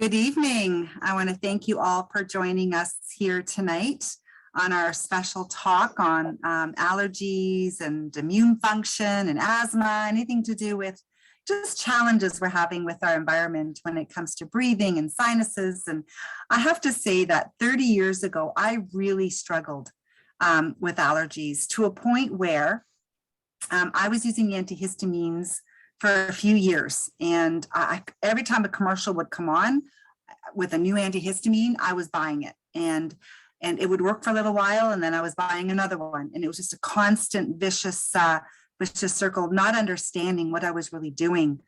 Good evening. I want to thank you all for joining us here tonight on our special talk on allergies and immune function and asthma, anything to do with just challenges we're having with our environment when it comes to breathing and sinuses. And I have to say that 30 years ago, I really struggled with allergies to a point where I was using antihistamines for a few years. And every time a commercial would come on with a new antihistamine, I was buying it. And it would work for a little while, and then I was buying another one. And it was just a constant vicious circle, not understanding what I was really doing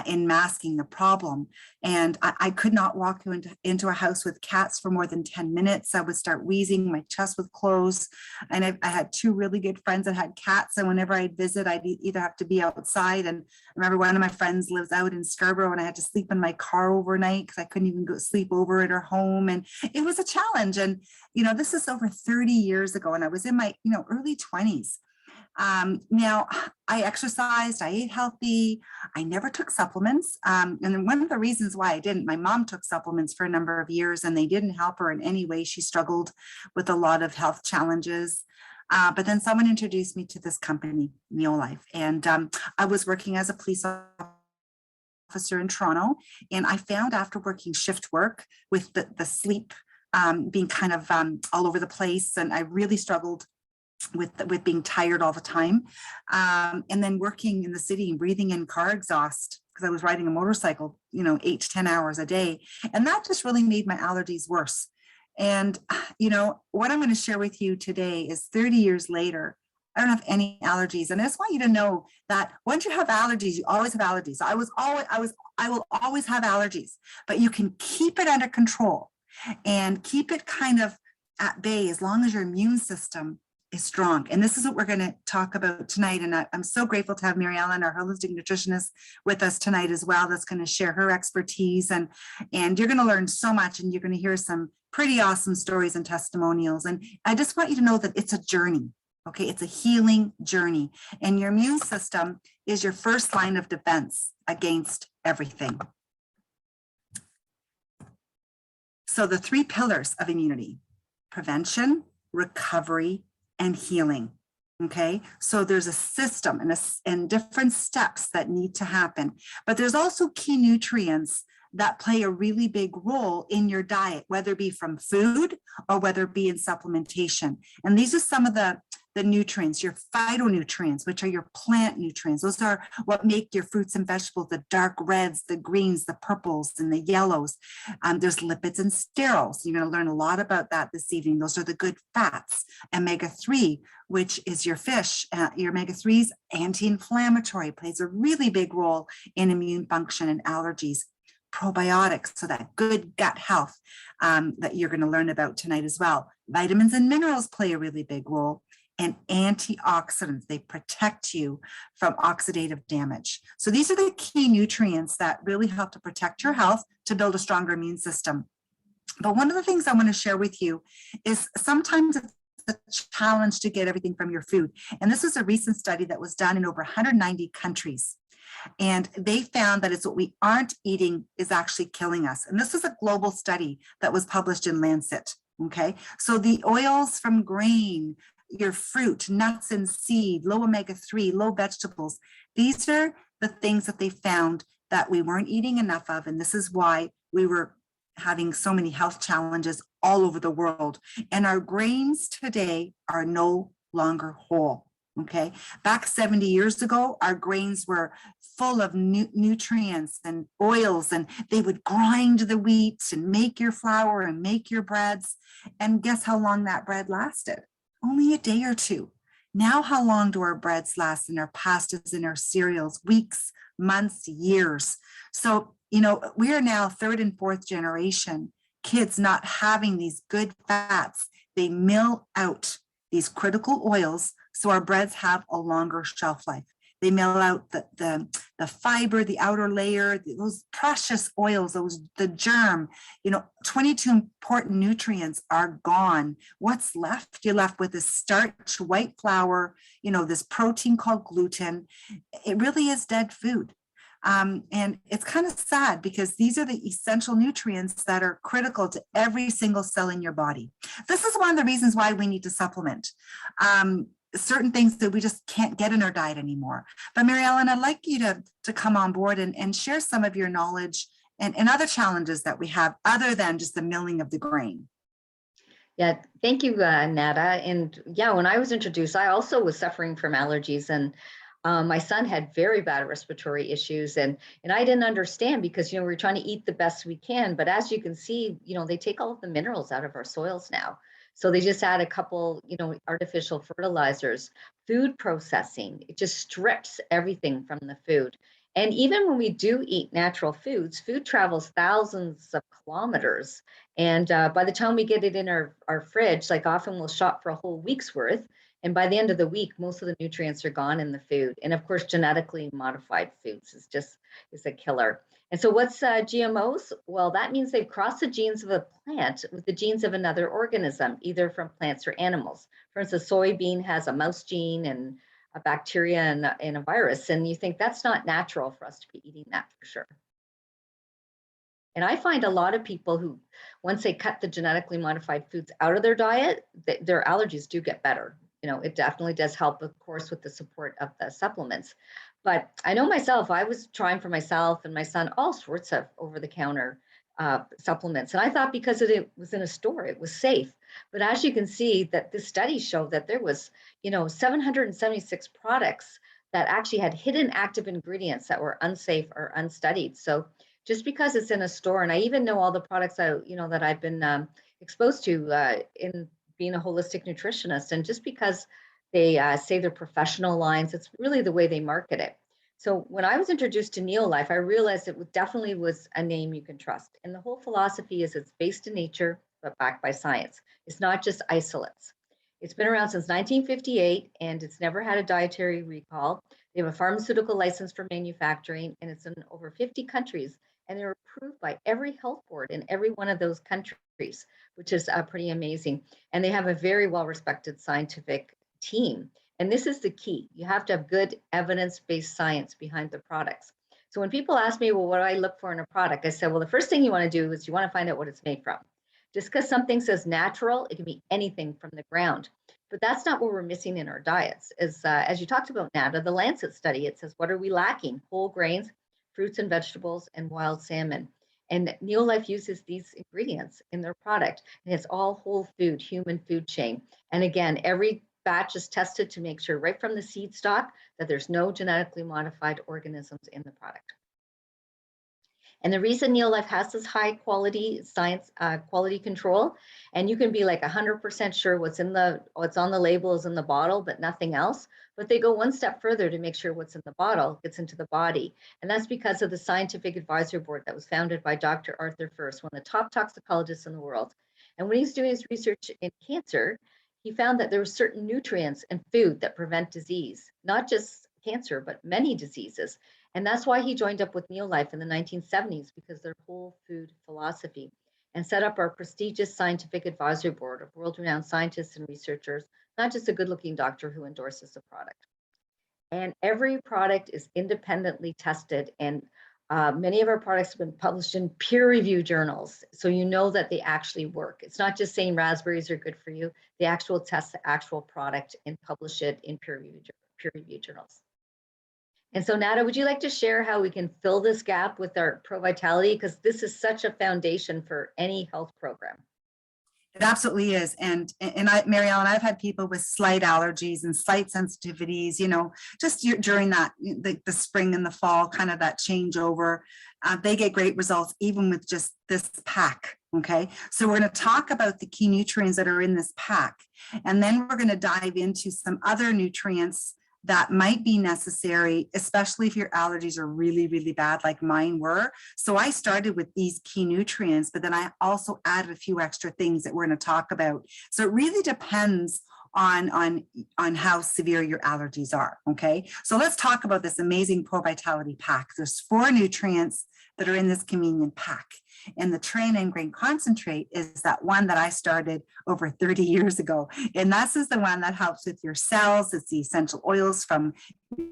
in masking the problem. And I could not walk into a house with cats for more than 10 minutes. I would start wheezing, my chest would close. And I had two really good friends that had cats. And whenever I'd visit, I'd either have to be outside. And I remember one of my friends lives out in Scarborough, and I had to sleep in my car overnight because I couldn't even go sleep over at her home. And it was a challenge. And, this is over 30 years ago. And I was in my, early 20s. Now, I exercised, I ate healthy, I never took supplements. And then one of the reasons why I didn't, my mom took supplements for a number of years and they didn't help her in any way. She struggled with a lot of health challenges. But then someone introduced me to this company, Neolife, and I was working as a police officer in Toronto. And I found after working shift work with the sleep being kind of all over the place, and I really struggled with being tired all the time, and then working in the city and breathing in car exhaust because I was riding a motorcycle 8 to 10 hours a day, and that just really made my allergies worse. And what I'm going to share with you today is 30 years later, I don't have any allergies. And I just want you to know that once you have allergies, you always have allergies. I will always have allergies, but you can keep it under control and keep it kind of at bay as long as your immune system is strong. And this is what we're going to talk about tonight. And I'm so grateful to have Maryellen, our holistic nutritionist, with us tonight as well. That's going to share her expertise. And you're going to learn so much, and you're going to hear some pretty awesome stories and testimonials. And I just want you to know that it's a journey. Okay, it's a healing journey. And your immune system is your first line of defense against everything. So the 3 pillars of immunity: prevention, recovery, and healing. Okay, so there's a system and different steps that need to happen, but there's also key nutrients that play a really big role in your diet, whether it be from food or whether it be in supplementation. And these are some of the nutrients, your phytonutrients, which are your plant nutrients. Those are what make your fruits and vegetables, the dark reds, the greens, the purples, and the yellows. There's lipids and sterols. You're going to learn a lot about that this evening. Those are the good fats. Omega-3, which is your fish. Your omega-3 is anti-inflammatory, plays a really big role in immune function and allergies. Probiotics, so that good gut health that you're going to learn about tonight as well. Vitamins and minerals play a really big role. And antioxidants, they protect you from oxidative damage. So these are the key nutrients that really help to protect your health, to build a stronger immune system. But one of the things I want to share with you is sometimes it's a challenge to get everything from your food. And this was a recent study that was done in over 190 countries. And they found that it's what we aren't eating is actually killing us. And this was a global study that was published in Lancet. Okay, so the oils from grain, your fruit, nuts and seed, low omega-3, low vegetables, these are the things that they found that we weren't eating enough of. And this is why we were having so many health challenges all over the world. And our grains today are no longer whole. Okay, back 70 years ago, our grains were full of nutrients and oils, and they would grind the wheat and make your flour and make your breads. And guess how long that bread lasted? Only a day or two. Now, how long do our breads last and our pastas and our cereals? Weeks, months, years. So, we are now 3rd and 4th generation kids not having these good fats. They mill out these critical oils, so our breads have a longer shelf life. They mill out the fiber, the outer layer, those precious oils, the germ, 22 important nutrients are gone. What's left? You're left with this starch, white flour, this protein called gluten. It really is dead food. And it's kind of sad because these are the essential nutrients that are critical to every single cell in your body. This is one of the reasons why we need to supplement certain things that we just can't get in our diet anymore. But Maryellen, I'd like you to come on board and share some of your knowledge and other challenges that we have other than just the milling of the grain. Yeah, thank you, Nada. And yeah, when I was introduced, I also was suffering from allergies, and my son had very bad respiratory issues, and I didn't understand because we're trying to eat the best we can, but as you can see, they take all of the minerals out of our soils now. So they just add a couple, artificial fertilizers, food processing. It just strips everything from the food. And even when we do eat natural foods, food travels thousands of kilometers. And by the time we get it in our fridge, like often we'll shop for a whole week's worth. And by the end of the week, most of the nutrients are gone in the food. And of course, genetically modified foods is a killer. And so what's GMOs? Well, that means they've crossed the genes of a plant with the genes of another organism, either from plants or animals. For instance, soybean has a mouse gene and a bacteria and a virus. And you think that's not natural for us to be eating that for sure. And I find a lot of people who, once they cut the genetically modified foods out of their diet, their allergies do get better. It definitely does help, of course, with the support of the supplements. But I know myself, I was trying for myself and my son all sorts of over-the-counter supplements. And I thought because it was in a store, it was safe. But as you can see, that the studies show that there was, 776 products that actually had hidden active ingredients that were unsafe or unstudied. So just because it's in a store, and I even know all the products that I've been exposed to in being a holistic nutritionist, and just because they say they're professional lines, it's really the way they market it. So when I was introduced to Neolife, I realized it definitely was a name you can trust. And the whole philosophy is it's based in nature, but backed by science. It's not just isolates. It's been around since 1958, and it's never had a dietary recall. They have a pharmaceutical license for manufacturing, and it's in over 50 countries. And they're approved by every health board in every one of those countries, which is pretty amazing. And they have a very well-respected scientific team. And this is the key. You have to have good evidence-based science behind the products. So when people ask me, well, what do I look for in a product? I said, well, the first thing you want to do is you want to find out what it's made from. Just because something says natural, it can be anything from the ground. But that's not what we're missing in our diets. As you talked about, Nada, the Lancet study, it says, what are we lacking? Whole grains, fruits and vegetables, and wild salmon. And Neolife uses these ingredients in their product. And it's all whole food, human food chain. And again, every batch is tested to make sure right from the seed stock that there's no genetically modified organisms in the product. And the reason Neolife has this high quality science, quality control, and you can be like 100% sure what's on the label is in the bottle, but nothing else. But they go one step further to make sure what's in the bottle gets into the body. And that's because of the scientific advisory board that was founded by Dr. Arthur First, one of the top toxicologists in the world. And when he's doing his research in cancer, he found that there were certain nutrients in food that prevent disease, not just cancer, but many diseases. And that's why he joined up with Neolife in the 1970s, because their whole food philosophy, and set up our prestigious scientific advisory board of world-renowned scientists and researchers, not just a good-looking doctor who endorses the product. And every product is independently tested, and many of our products have been published in peer-reviewed journals, so you know that they actually work. It's not just saying raspberries are good for you. They actually test the actual product and publish it in peer-reviewed journals. And so, Nada, would you like to share how we can fill this gap with our Pro Vitality? Because this is such a foundation for any health program. It absolutely is. And Maryellen, I've had people with slight allergies and slight sensitivities, just during that, the spring and the fall, kind of that changeover. They get great results even with just this pack. Okay, so we're going to talk about the key nutrients that are in this pack. And then we're going to dive into some other nutrients that might be necessary, especially if your allergies are really, really bad like mine were. So I started with these key nutrients, but then I also added a few extra things that we're going to talk about. So it really depends on how severe your allergies are, okay? So let's talk about this amazing Pro Vitality pack. There's 4 nutrients that are in this convenient pack. And the Train Grain Concentrate is that one that I started over 30 years ago. And this is the one that helps with your cells. It's the essential oils from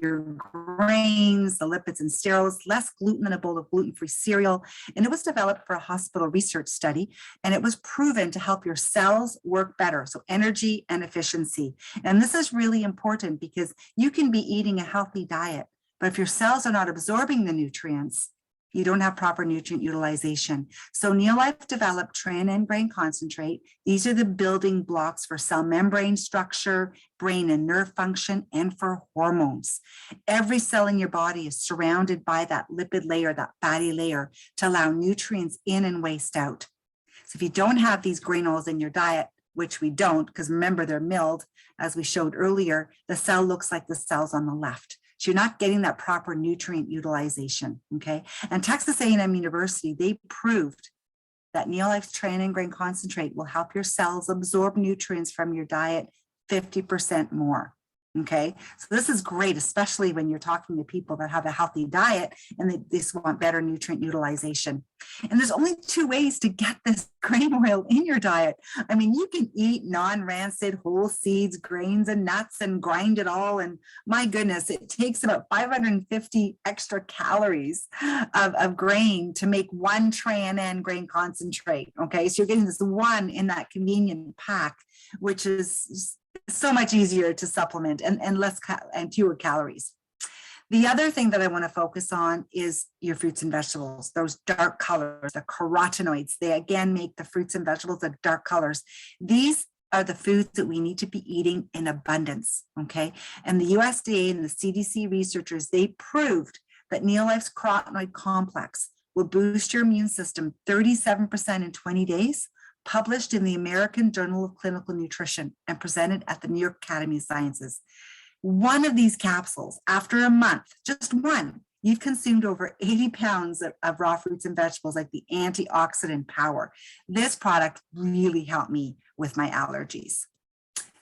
your grains, the lipids and sterols, less gluten in a bowl of gluten-free cereal. And it was developed for a hospital research study, and it was proven to help your cells work better. So energy and efficiency. And this is really important because you can be eating a healthy diet, but if your cells are not absorbing the nutrients, you don't have proper nutrient utilization. So Neolife developed Train Grain Concentrate. These are the building blocks for cell membrane structure, brain and nerve function, and for hormones. Every cell in your body is surrounded by that lipid layer, that fatty layer, to allow nutrients in and waste out. So if you don't have these grain oils in your diet, which we don't, because remember they're milled, as we showed earlier, the cell looks like the cells on the left. So you're not getting that proper nutrient utilization, okay? And Texas A&M University, they proved that Neolife's Train Grain Concentrate will help your cells absorb nutrients from your diet 50% more, okay? So this is great, especially when you're talking to people that have a healthy diet and they just want better nutrient utilization. And there's only 2 ways to get this grain oil in your diet. I mean, you can eat non-rancid whole seeds, grains and nuts and grind it all. And my goodness, it takes about 550 extra calories of grain to make 1 Train Grain Concentrate, okay? So you're getting this one in that convenient pack, which is so much easier to supplement and less and fewer calories. The other thing that I want to focus on is your fruits and vegetables, those dark colors, the carotenoids. They again make the fruits and vegetables the dark colors. These are the foods that we need to be eating in abundance, okay? And the USDA and the CDC researchers, they proved that Neolife's carotenoid complex will boost your immune system 37% in 20 days, published in the American Journal of Clinical Nutrition and presented at the New York Academy of Sciences. One of these capsules, after a month, just one, you've consumed over 80 pounds of raw fruits and vegetables, like the antioxidant power. This product really helped me with my allergies.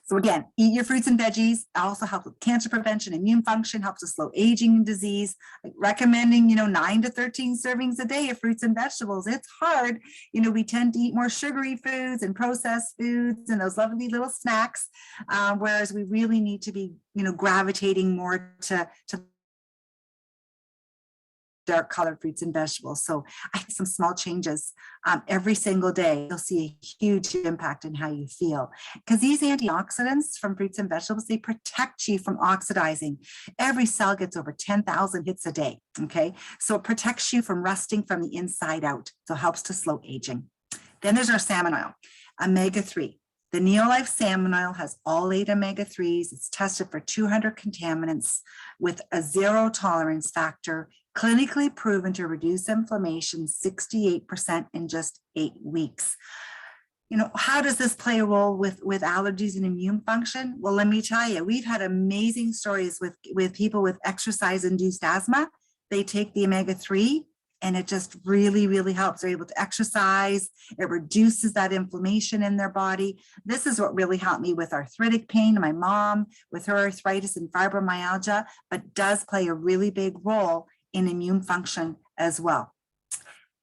So again, eat your fruits and veggies. Also helps with cancer prevention, immune function, helps to slow aging and disease. Like recommending, 9 to 13 servings a day of fruits and vegetables. It's hard. We tend to eat more sugary foods and processed foods and those lovely little snacks, whereas we really need to be, gravitating more to dark colored fruits and vegetables. So I think some small changes every single day, you'll see a huge impact in how you feel. Because these antioxidants from fruits and vegetables, they protect you from oxidizing. Every cell gets over 10,000 hits a day, okay? So it protects you from rusting from the inside out. So it helps to slow aging. Then there's our salmon oil, omega-3. The Neolife salmon oil has all 8 omega-3s. It's tested for 200 contaminants with a 0 tolerance factor, clinically proven to reduce inflammation 68% in just 8 weeks. How does this play a role with allergies and immune function? Well, let me tell you, we've had amazing stories with people with exercise-induced asthma. They take the omega-3 and it just really, really helps. They're able to exercise. It reduces that inflammation in their body. This is what really helped me with arthritic pain. My mom, with her arthritis and fibromyalgia, but does play a really big role in immune function as well.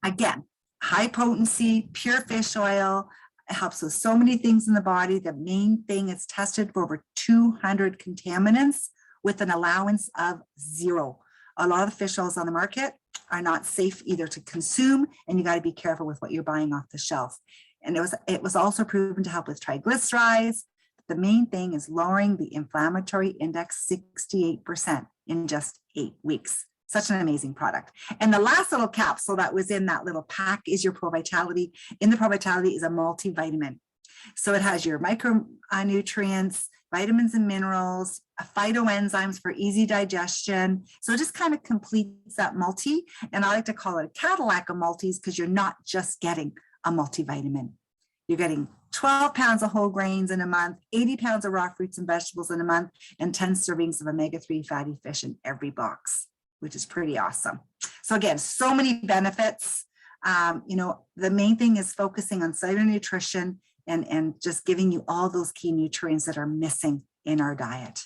Again, high potency, pure fish oil. It helps with so many things in the body. The main thing is tested for over 200 contaminants with an allowance of 0. A lot of the fish oils on the market are not safe either to consume, and you got to be careful with what you're buying off the shelf. And it was also proven to help with triglycerides. The main thing is lowering the inflammatory index 68% in just 8 weeks. Such an amazing product. And the last little capsule that was in that little pack is your Pro Vitality. In the Pro Vitality is a multivitamin. So it has your micronutrients, vitamins and minerals, phytoenzymes for easy digestion. So it just kind of completes that multi. And I like to call it a Cadillac of multis because you're not just getting a multivitamin. You're getting 12 pounds of whole grains in a month, 80 pounds of raw fruits and vegetables in a month, and 10 servings of omega-3 fatty fish in every box, which is pretty awesome. So again, so many benefits. The main thing is focusing on cellular nutrition and just giving you all those key nutrients that are missing in our diet.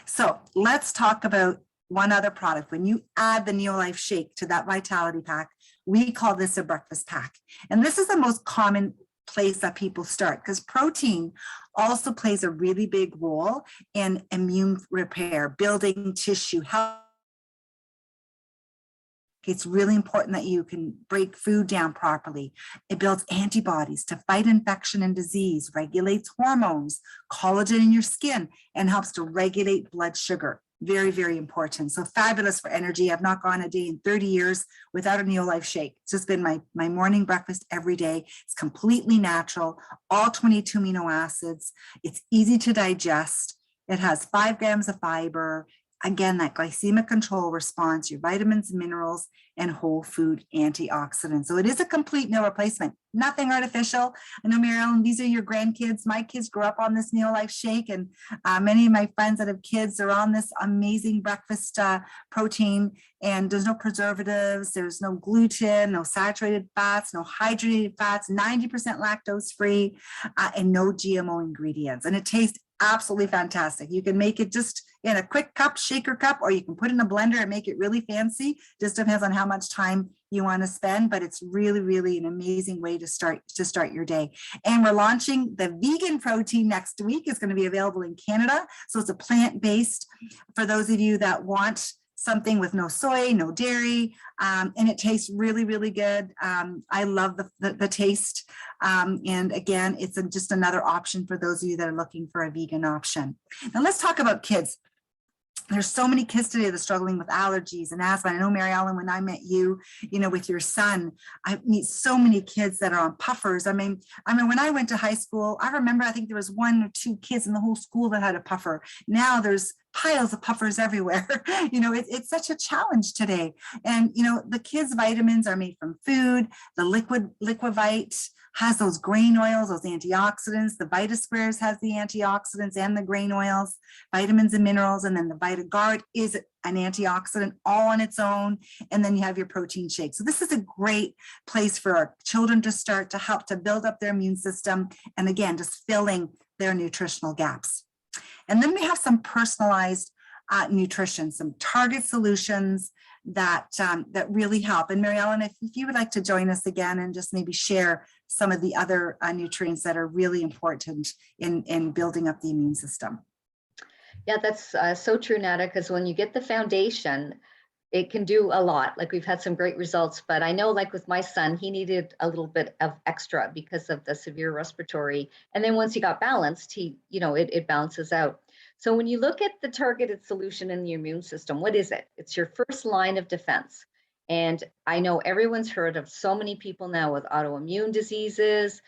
So let's talk about one other product. When you add the Neolife Shake to that Vitality Pack, we call this a breakfast pack. And this is the most common place that people start, because protein also plays a really big role in immune repair, building tissue, health. It's really important that you can break food down properly. It builds antibodies to fight infection and disease, regulates hormones, collagen in your skin, and helps to regulate blood sugar. Very, very important. So fabulous for energy. I've not gone a day in 30 years without a Neolife Shake. It's just been my morning breakfast every day. It's completely natural, all 22 amino acids. It's easy to digest. It has 5 grams of fiber. Again, that glycemic control response, your vitamins, minerals, and whole food antioxidants. So it is a complete meal replacement, nothing artificial. I know, Maryellen, these are your grandkids. My kids grew up on this Neolife Shake, and many of my friends that have kids are on this amazing breakfast protein, and there's no preservatives, there's no gluten, no saturated fats, no hydrated fats, 90% lactose free, and no GMO ingredients. And it tastes absolutely fantastic. You can make it just in a quick cup, shaker cup, or you can put it in a blender and make it really fancy. Just depends on how much time you want to spend, but it's really, really an amazing way to start your day. And we're launching the vegan protein next week. It's going to be available in Canada. So it's a plant-based for those of you that want something with no soy, no dairy, and it tastes really, really good. I love the taste. And again, it's just another option for those of you that are looking for a vegan option. Now let's talk about kids. There's so many kids today that are struggling with allergies and asthma. I know, Maryellen, when I met you, with your son, I meet so many kids that are on puffers. I mean, when I went to high school, I remember, I think there was 1 or 2 kids in the whole school that had a puffer. Now there's piles of puffers everywhere. It's such a challenge today. And, the kids' vitamins are made from food. The Liquivite has those grain oils, those antioxidants. The VitaSquares has the antioxidants and the grain oils, vitamins and minerals. And then the VitaGuard is an antioxidant all on its own. And then you have your protein shake. So this is a great place for our children to start to help to build up their immune system. And again, just filling their nutritional gaps. And then we have some personalized nutrition, some target solutions that really help. And Maryellen, if you would like to join us again and just maybe share some of the other nutrients that are really important in building up the immune system. Yeah, that's so true, Nada, because when you get the foundation, it can do a lot. Like, we've had some great results, but I know, like with my son, he needed a little bit of extra because of the severe respiratory. And then once he got balanced, it balances out. So when you look at the targeted solution in the immune system, what is it? It's your first line of defense. And I know everyone's heard of so many people now with autoimmune diseases,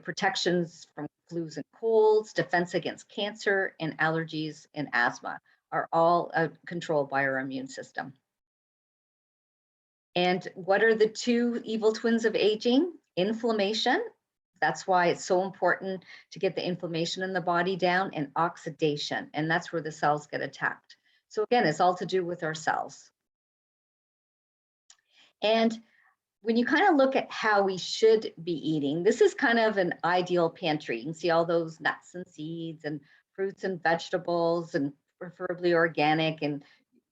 protections from flus and colds, defense against cancer, and allergies and asthma are all controlled by our immune system. And what are the 2 evil twins of aging? Inflammation. That's why it's so important to get the inflammation in the body down, and oxidation. And that's where the cells get attacked. So again, it's all to do with our cells. And when you kind of look at how we should be eating, this is kind of an ideal pantry. You can see all those nuts and seeds and fruits and vegetables, and preferably organic, and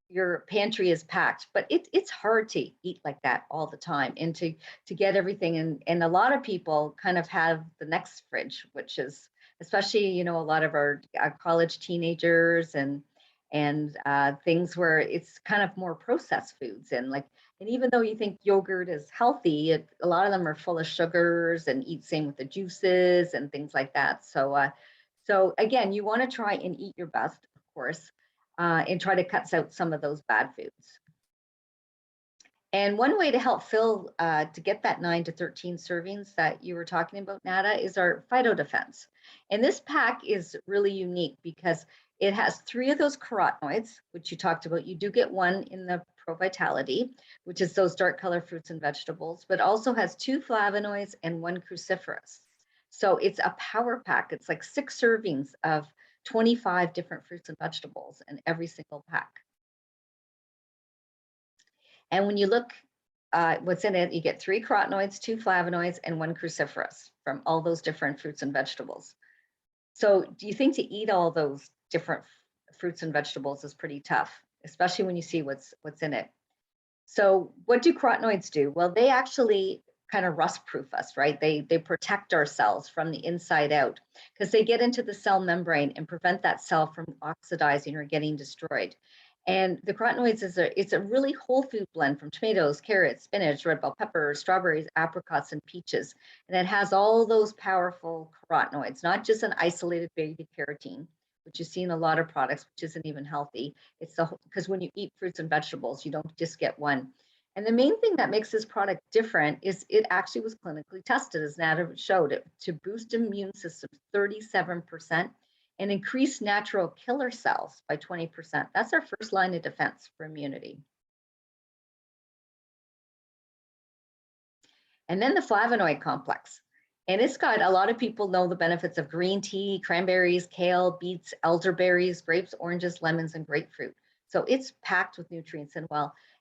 your pantry is packed. But it's hard to eat like that all the time, and to get everything. And a lot of people kind of have the next fridge, which is especially, a lot of our college teenagers and things where it's kind of more processed foods. And even though you think yogurt is healthy, a lot of them are full of sugars, and same with the juices and things like that. So again, you want to try and eat your best, of course, and try to cut out some of those bad foods. And one way to help fill, to get that 9 to 13 servings that you were talking about, Nada, is our PhytoDefense. And this pack is really unique because it has 3 of those carotenoids, which you talked about. You do get 1 in the Pro Vitality, which is those dark color fruits and vegetables, but also has 2 flavonoids and 1 cruciferous. So it's a power pack. It's like 6 servings of 25 different fruits and vegetables in every single pack. And when you look what's in it, you get 3 carotenoids, 2 flavonoids, and 1 cruciferous from all those different fruits and vegetables. So do you think to eat all those different fruits and vegetables is pretty tough? especially when you see what's in it. So what do carotenoids do? Well, they actually kind of rust proof us, right? They protect our cells from the inside out because they get into the cell membrane and prevent that cell from oxidizing or getting destroyed. And the carotenoids it's a really whole food blend from tomatoes, carrots, spinach, red bell peppers, strawberries, apricots, and peaches. And it has all those powerful carotenoids, not just an isolated beta carotene, which you see in a lot of products, which isn't even healthy. It's because when you eat fruits and vegetables, you don't just get one. And the main thing that makes this product different is it actually was clinically tested, as Nada showed it, to boost immune system 37% and increase natural killer cells by 20%. That's our first line of defense for immunity. And then the flavonoid complex. And it's got, a lot of people know the benefits of green tea, cranberries, kale, beets, elderberries, grapes, oranges, lemons, and grapefruit. So it's packed with nutrients and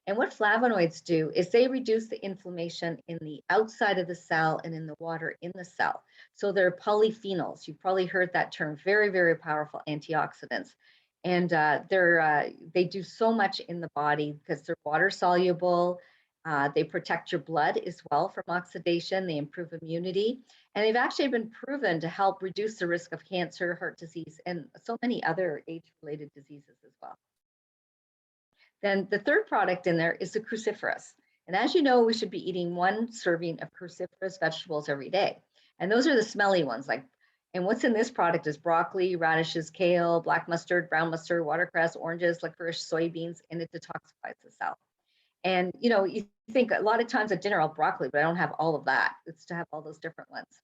and what flavonoids do is they reduce the inflammation in the outside of the cell and in the water in the cell. So they're polyphenols. You've probably heard that term, very, very powerful antioxidants. And they do so much in the body because they're water soluble. They protect your blood as well from oxidation. They improve immunity. And they've actually been proven to help reduce the risk of cancer, heart disease, and so many other age-related diseases as well. Then the third product in there is the cruciferous. And as you know, we should be eating 1 serving of cruciferous vegetables every day. And those are the smelly ones. And what's in this product is broccoli, radishes, kale, black mustard, brown mustard, watercress, oranges, licorice, soybeans, and it detoxifies the cell. And you think a lot of times at dinner, I'll broccoli, but I don't have all of that. It's to have all those different ones.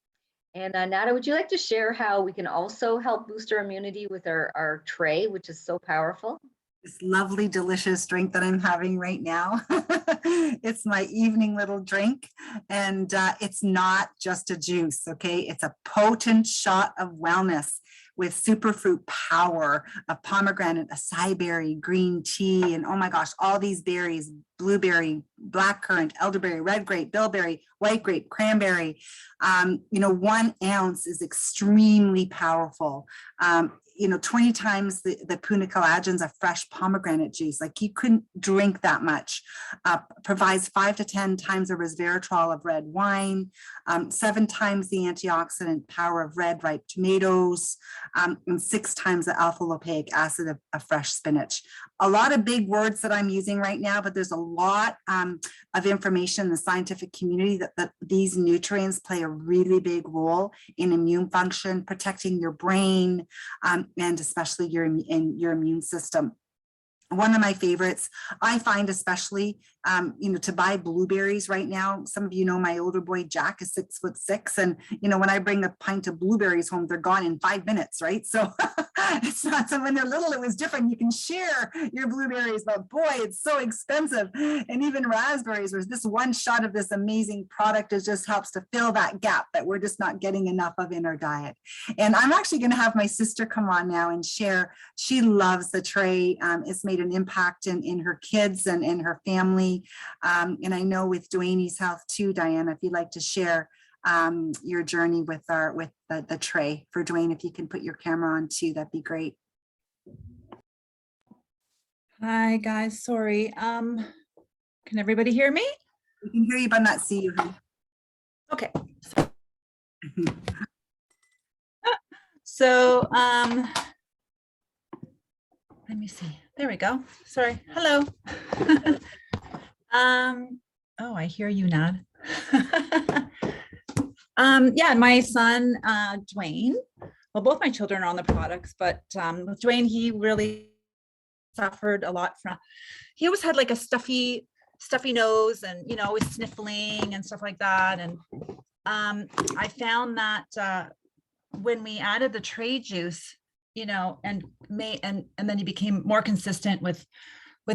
And Nada, would you like to share how we can also help boost our immunity with our tray, which is so powerful? This lovely, delicious drink that I'm having right now. It's my evening little drink, and it's not just a juice, okay? It's a potent shot of wellness with superfruit power of pomegranate, acai berry, green tea, and oh my gosh, all these berries, blueberry, blackcurrant, elderberry, red grape, bilberry, white grape, cranberry. 1 ounce is extremely powerful. 20 times the puna collagens of fresh pomegranate juice. Like, you couldn't drink that much. Provides 5 to 10 times the resveratrol of red wine, 7 times the antioxidant power of red ripe tomatoes, and 6 times the alpha lipoic acid of fresh spinach. A lot of big words that I'm using right now, but there's a lot of information in the scientific community that these nutrients play a really big role in immune function, protecting your brain, and especially your immune system. One of my favorites, I find especially, to buy blueberries right now. Some of you know my older boy, Jack, is 6'6". And, when I bring a pint of blueberries home, they're gone in 5 minutes, right? So it's not, so when they're little, it was different. You can share your blueberries, but boy, it's so expensive. And even raspberries, whereas this one shot of this amazing product, it just helps to fill that gap that we're just not getting enough of in our diet. And I'm actually going to have my sister come on now and share. She loves the tray. It's made an impact in her kids and in her family. And I know with Duane's health too, Diana, if you'd like to share your journey with the tray for Duane, if you can put your camera on too, that'd be great. Hi guys, sorry. Can everybody hear me? We can hear you, but not see you. Okay. So let me see. There we go. Sorry. Hello. Oh, I hear you, Nad. Yeah, my son, Dwayne, well, both my children are on the products, but with Dwayne, he really suffered a lot from, he always had like a stuffy nose and, always sniffling and stuff like that. And I found that when we added the tray juice, and then he became more consistent with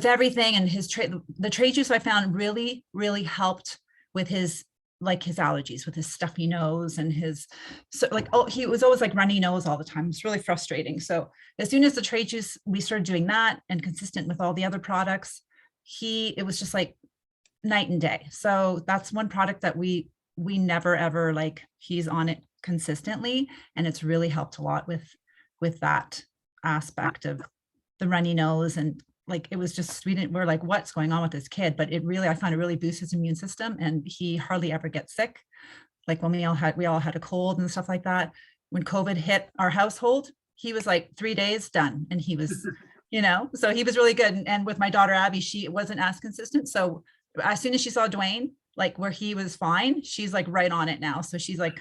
everything, and the tray juice I found really helped with his allergies, with his stuffy nose and he was always like runny nose all the time. It's really frustrating. So as soon as the tray juice, we started doing that and consistent with all the other products, it was just like night and day. So that's one product that we never ever, he's on it consistently, and it's really helped a lot with that aspect of the runny nose and like, it was just, we're like, what's going on with this kid? But I found it really boosts his immune system, and he hardly ever gets sick. Like when we all had a cold and stuff like that. When COVID hit our household, he was like 3 days done, and he was, so he was really good. And with my daughter Abby, she wasn't as consistent. So as soon as she saw Dwayne, like where he was fine, she's like right on it now. So she's like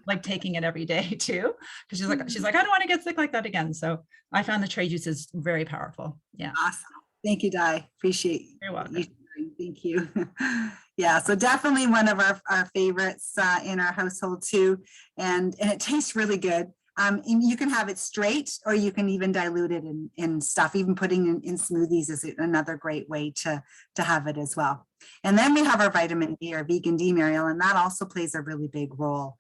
like taking it every day too, because she's like I don't want to get sick like that again. So I found the trade juices very powerful. Yeah. Awesome. Thank you, Di. Appreciate You're welcome. you sharing. Thank you. Yeah, so definitely one of our favorites in our household too. And it tastes really good. And you can have it straight, or you can even dilute it in stuff. Even putting in smoothies is another great way to have it as well. And then we have our vitamin D, or vegan D, Maryellen, and that also plays a really big role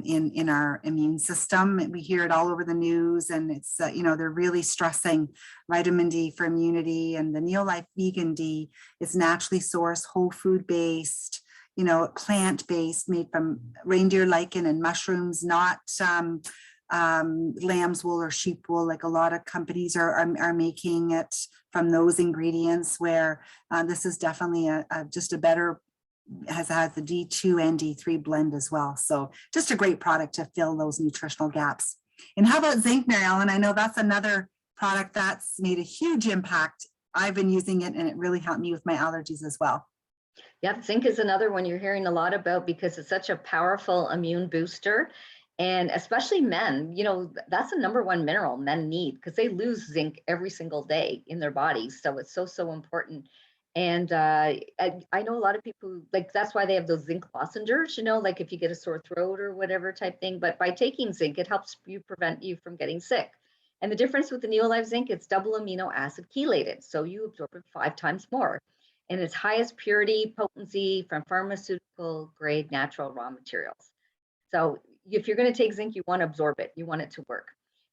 in our immune system. We hear it all over the news, and it's they're really stressing vitamin D for immunity. And the Neolife Vegan D is naturally sourced, whole food based, plant-based, made from reindeer lichen and mushrooms, not lamb's wool or sheep wool, like a lot of companies are making it from those ingredients, where this is definitely just a better, has the D2 and D3 blend as well. So just a great product to fill those nutritional gaps. And how about zinc, Maryellen? I know that's another product that's made a huge impact. I've been using it, and it really helped me with my allergies as well. Yep, zinc is another one you're hearing a lot about, because it's such a powerful immune booster. And especially men, that's the number one mineral men need, because they lose zinc every single day in their bodies. So it's so important. And I know a lot of people, like, that's why they have those zinc lozenges, like if you get a sore throat or whatever type thing. But by taking zinc, it helps prevent you from getting sick. And the difference with the Neolife zinc, it's double amino acid chelated. So you absorb it 5 times more. And its highest purity, potency from pharmaceutical grade natural raw materials. So if you're going to take zinc, you want to absorb it. You want it to work.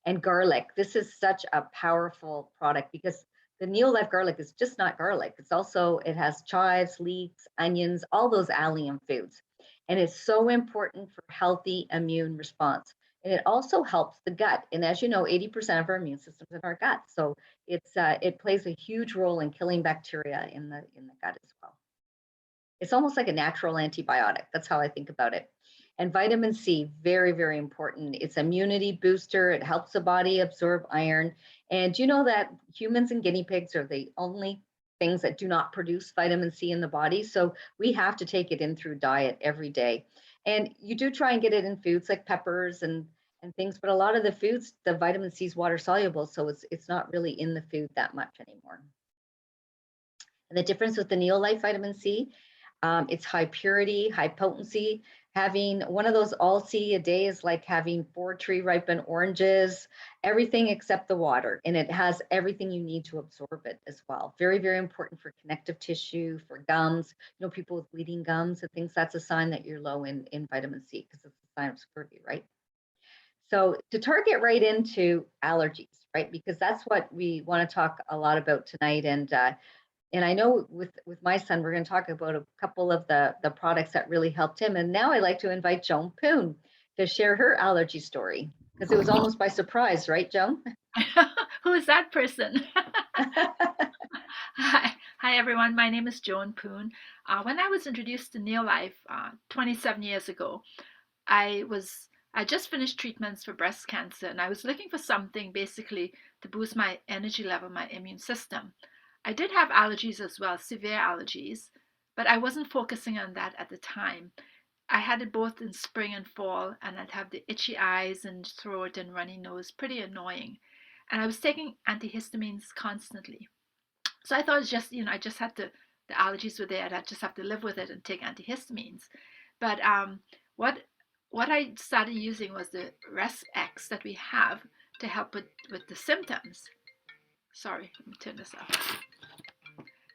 And garlic, this is such a powerful product, because the Neolife garlic is just not garlic. It has chives, leeks, onions, all those allium foods. And it's so important for healthy immune response. And it also helps the gut. And as you know, 80% of our immune system is in our gut. So it plays a huge role in killing bacteria in the gut as well. It's almost like a natural antibiotic. That's how I think about it. And vitamin C, very, very important. It's immunity booster. It helps the body absorb iron. And you know that humans and guinea pigs are the only things that do not produce vitamin C in the body. So we have to take it in through diet every day. And you do try and get it in foods like peppers and things, but a lot of the foods, the vitamin C is water soluble. So it's not really in the food that much anymore. And the difference with the Neolife vitamin C, it's high purity, high potency. Having one of those all C a day is like having 4 tree ripened oranges, everything except the water. And it has everything you need to absorb it as well. Very, very important for connective tissue, for gums. People with bleeding gums and things, that's a sign that you're low in vitamin C, because it's a sign of scurvy, right? So to target right into allergies, right? Because that's what we want to talk a lot about tonight. And I know with my son, we're going to talk about a couple of the products that really helped him. And now I'd like to invite Joan Poon to share her allergy story, because it was almost by surprise, right, Joan? Who is that person? Hi, everyone. My name is Joan Poon. When I was introduced to Neolife 27 years ago, I just finished treatments for breast cancer, and I was looking for something basically to boost my energy level, my immune system. I did have allergies as well, severe allergies, but I wasn't focusing on that at the time. I had it both in spring and fall, and I'd have the itchy eyes and throat and runny nose, pretty annoying. And I was taking antihistamines constantly. So I thought it's just, I just had to, the allergies were there, and I just have to live with it and take antihistamines. But what I started using was the Respiratory that we have to help with the symptoms. Sorry, let me turn this off.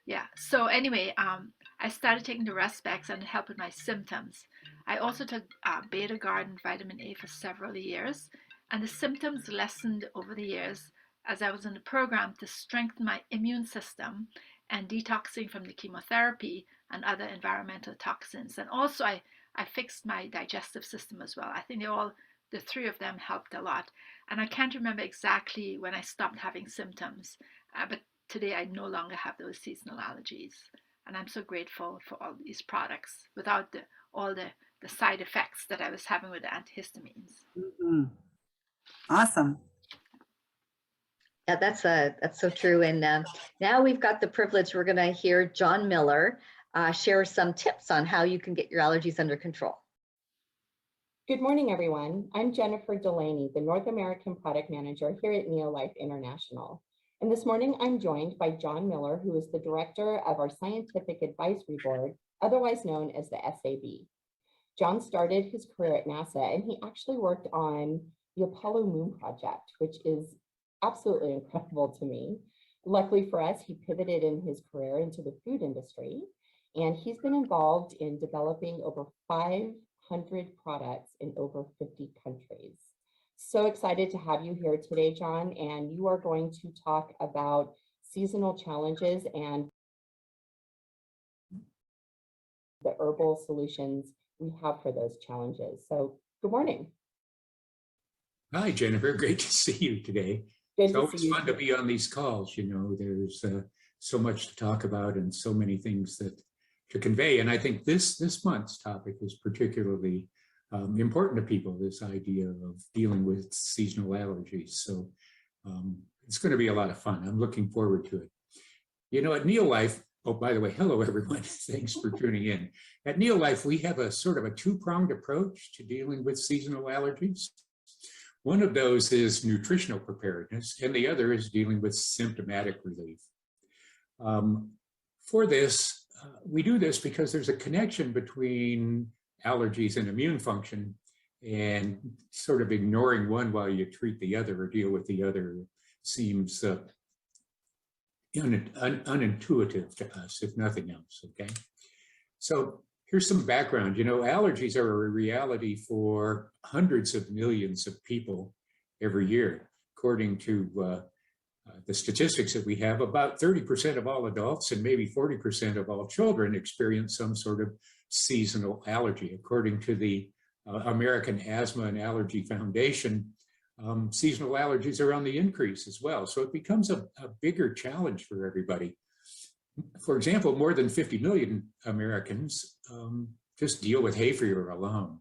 Yeah, so anyway, I started taking the Respiratory and it helped with my symptoms. I also took Beta Guard and vitamin A for several years, and the symptoms lessened over the years as I was in the program to strengthen my immune system and detoxing from the chemotherapy and other environmental toxins. And also I fixed my digestive system as well. I think the 3 of them helped a lot. And I can't remember exactly when I stopped having symptoms, but today I no longer have those seasonal allergies. And I'm so grateful for all these products without all the side effects that I was having with the antihistamines. Mhm. Awesome. Yeah, that's so true. And now we've got the privilege, we're going to hear John Miller share some tips on how you can get your allergies under control. Good morning, everyone. I'm Jennifer Delaney, the North American Product Manager here at Neolife International. And this morning I'm joined by John Miller, who is the Director of our Scientific Advisory Board, otherwise known as the SAB. John started his career at NASA, and he actually worked on the Apollo Moon Project, which is absolutely incredible to me. Luckily for us, he pivoted in his career into the food industry, and he's been involved in developing over 500 products in over 50 countries. So excited to have you here today, John, and you are going to talk about seasonal challenges and the herbal solutions we have for those challenges. So good morning. Hi, Jennifer. Great to see you today. Good It's to always see you fun to be on these calls. You know, there's so much to talk about and so many things that to convey. And I think this month's topic is particularly important to people, this idea of dealing with seasonal allergies. So it's going to be a lot of fun. I'm looking forward to it. You know, at Neolife, oh, by the way, hello, everyone. Thanks for tuning in. At Neolife, we have a sort of a two-pronged approach to dealing with seasonal allergies. One of those is nutritional preparedness, and the other is dealing with symptomatic relief. For this, we do this because there's a connection between allergies and immune function, and sort of ignoring one while you treat the other or deal with the other seems unintuitive to us, if nothing else, okay? So here's some background. You know, allergies are a reality for hundreds of millions of people every year. According to the statistics that we have, about 30% of all adults and maybe 40% of all children experience some sort of seasonal allergy. According to the American Asthma and Allergy Foundation, seasonal allergies are on the increase as well. So it becomes a bigger challenge for everybody. For example, more than 50 million Americans just deal with hay fever alone.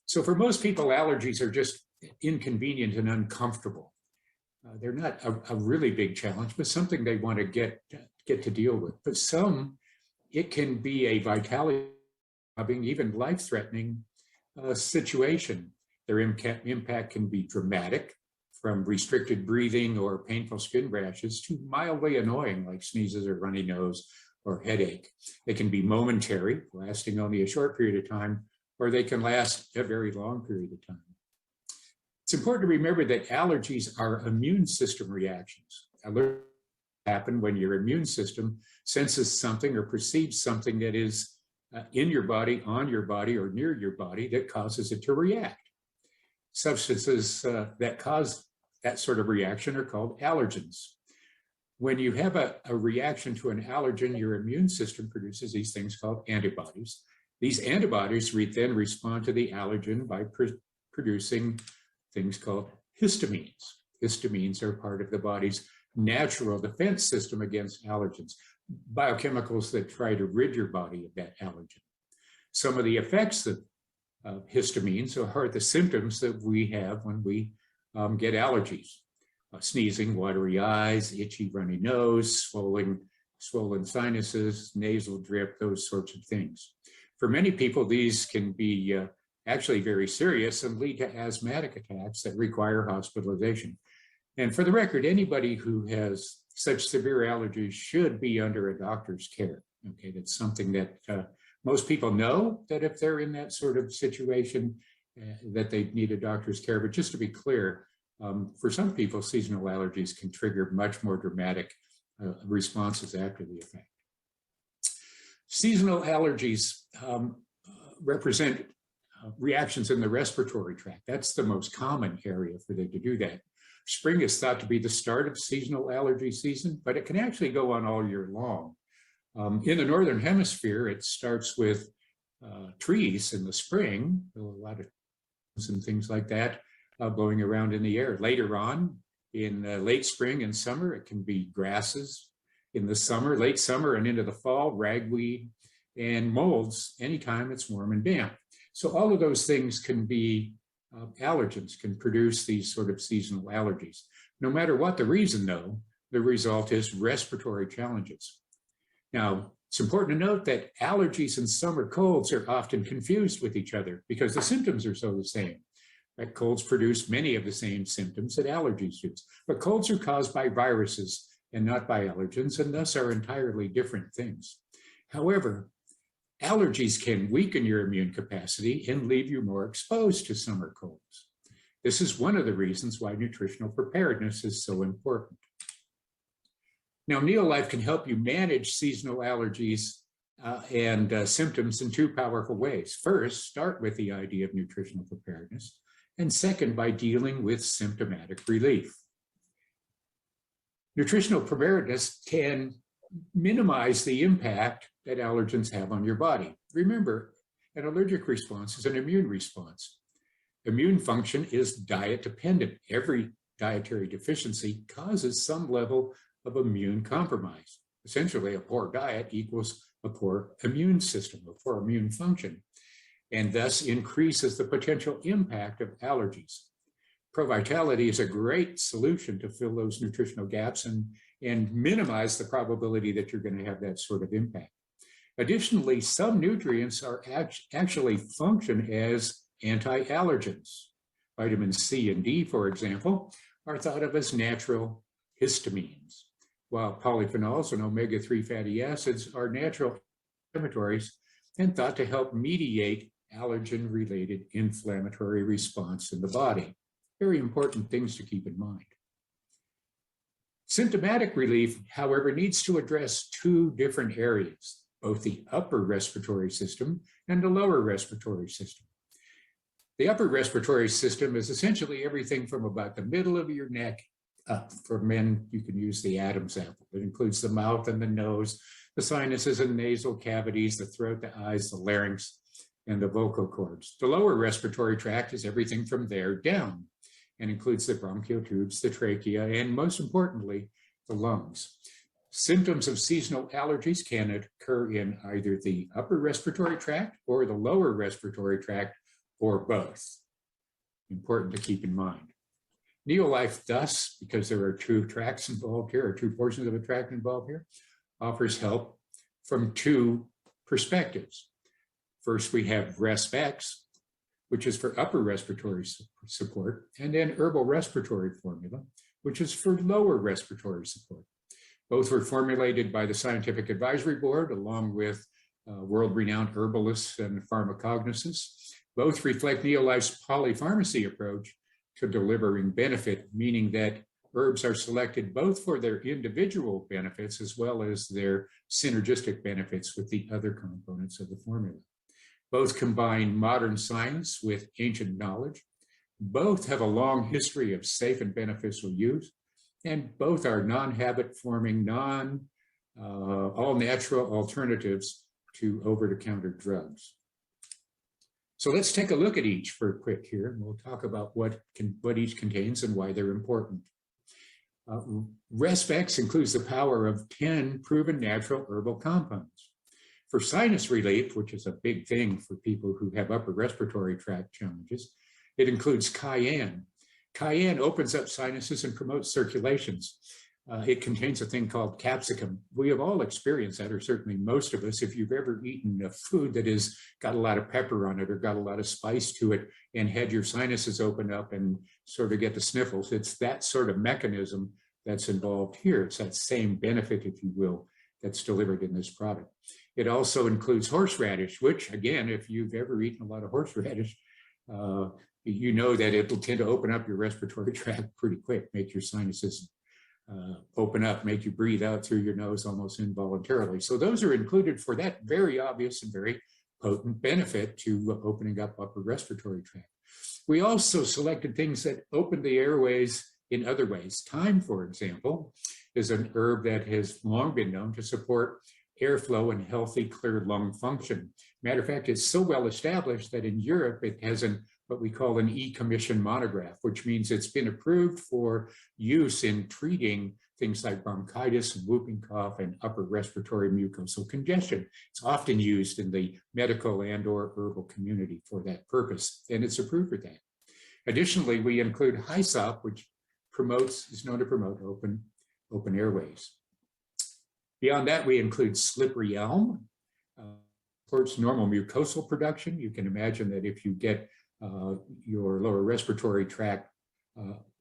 So for most people, allergies are just inconvenient and uncomfortable. They're not a really big challenge, but something they want to get to deal with. But some, it can be a vitality, even life-threatening situation. Their impact can be dramatic, from restricted breathing or painful skin rashes to mildly annoying, like sneezes or runny nose or headache. They can be momentary, lasting only a short period of time, or they can last a very long period of time. It's important to remember that allergies are immune system reactions. Allergies happen when your immune system senses something or perceives something that is in your body, on your body, or near your body that causes it to react. Substances that cause that sort of reaction are called allergens. When you have a reaction to an allergen, your immune system produces these things called antibodies. These antibodies then respond to the allergen by producing things called histamines. Histamines are part of the body's natural defense system against allergens, biochemicals that try to rid your body of that allergen. Some of the effects of histamines are the symptoms that we have when we get allergies. Sneezing, watery eyes, itchy, runny nose, swollen sinuses, nasal drip, those sorts of things. For many people, these can be actually very serious and lead to asthmatic attacks that require hospitalization. And for the record, anybody who has such severe allergies should be under a doctor's care. Okay, that's something that most people know, that if they're in that sort of situation, that they need a doctor's care. But just to be clear, for some people, seasonal allergies can trigger much more dramatic responses after the effect. Seasonal allergies represent reactions in the respiratory tract. That's the most common area for them to do that. Spring is thought to be the start of seasonal allergy season, but it can actually go on all year long. In the Northern Hemisphere, it starts with trees in the spring, a lot of and things like that blowing around in the air. Later on, In late spring and summer, it can be grasses. In the summer, late summer and into the fall, ragweed and molds anytime it's warm and damp. So all of those things can be allergens, can produce these sort of seasonal allergies. No matter what the reason though, the result is respiratory challenges. Now, it's important to note that allergies and summer colds are often confused with each other because the symptoms are so the same. Right? Colds produce many of the same symptoms that allergies do, but colds are caused by viruses and not by allergens, and thus are entirely different things. However, allergies can weaken your immune capacity and leave you more exposed to summer colds. This is one of the reasons why nutritional preparedness is so important. Now, Neolife can help you manage seasonal allergies and symptoms in two powerful ways. First, start with the idea of nutritional preparedness, and second, by dealing with symptomatic relief. Nutritional preparedness can minimize the impact that allergens have on your body. Remember, an allergic response is an immune response. Immune function is diet dependent. Every dietary deficiency causes some level of immune compromise. Essentially, a poor diet equals a poor immune system, a poor immune function, and thus increases the potential impact of allergies. ProVitality is a great solution to fill those nutritional gaps and minimize the probability that you're going to have that sort of impact. Additionally, some nutrients are actually function as anti-allergens. Vitamin C and D, for example, are thought of as natural histamines, while polyphenols and omega-3 fatty acids are natural inflammatories and thought to help mediate allergen-related inflammatory response in the body. Very important things to keep in mind. Symptomatic relief, however, needs to address two different areas, both the upper respiratory system and the lower respiratory system. The upper respiratory system is essentially everything from about the middle of your neck up. For men, you can use the Adam's apple. It includes the mouth and the nose, the sinuses and nasal cavities, the throat, the eyes, the larynx, and the vocal cords. The lower respiratory tract is everything from there down and includes the bronchial tubes, the trachea, and most importantly, the lungs. Symptoms of seasonal allergies can occur in either the upper respiratory tract or the lower respiratory tract, or both. Important to keep in mind. Neolife thus, because there are two tracts involved here, or two portions of a tract involved here, offers help from two perspectives. First, we have RespX, which is for upper respiratory support, and then herbal respiratory formula, which is for lower respiratory support. Both were formulated by the Scientific Advisory Board, along with world-renowned herbalists and pharmacognoscists. Both reflect Neolife's polypharmacy approach to delivering benefit, meaning that herbs are selected both for their individual benefits as well as their synergistic benefits with the other components of the formula. Both combine modern science with ancient knowledge. Both have a long history of safe and beneficial use, and both are non-habit forming, all-natural alternatives to over-the-counter drugs. So let's take a look at each for a quick here, and we'll talk about what each contains and why they're important. RespX includes the power of 10 proven natural herbal compounds. For sinus relief, which is a big thing for people who have upper respiratory tract challenges, it includes cayenne. Cayenne opens up sinuses and promotes circulations. It contains a thing called capsicum. We have all experienced that, or certainly most of us, if you've ever eaten a food that has got a lot of pepper on it or got a lot of spice to it and had your sinuses open up and sort of get the sniffles. It's that sort of mechanism that's involved here. It's that same benefit, if you will, that's delivered in this product. It also includes horseradish, which again, if you've ever eaten a lot of horseradish, you know that it will tend to open up your respiratory tract pretty quick, make your sinuses open up, make you breathe out through your nose almost involuntarily. So those are included for that very obvious and very potent benefit to opening up upper respiratory tract. We also selected things that open the airways in other ways. Thyme, for example, is an herb that has long been known to support airflow and healthy, clear lung function. Matter of fact, it's so well established that in Europe, it has an what we call an E-commission monograph, which means it's been approved for use in treating things like bronchitis and whooping cough and upper respiratory mucosal congestion. It's often used in the medical and/or herbal community for that purpose, and it's approved for that. Additionally, we include HYSOP, which is known to promote open airways. Beyond that, we include slippery elm, supports normal mucosal production. You can imagine that if you get your lower respiratory tract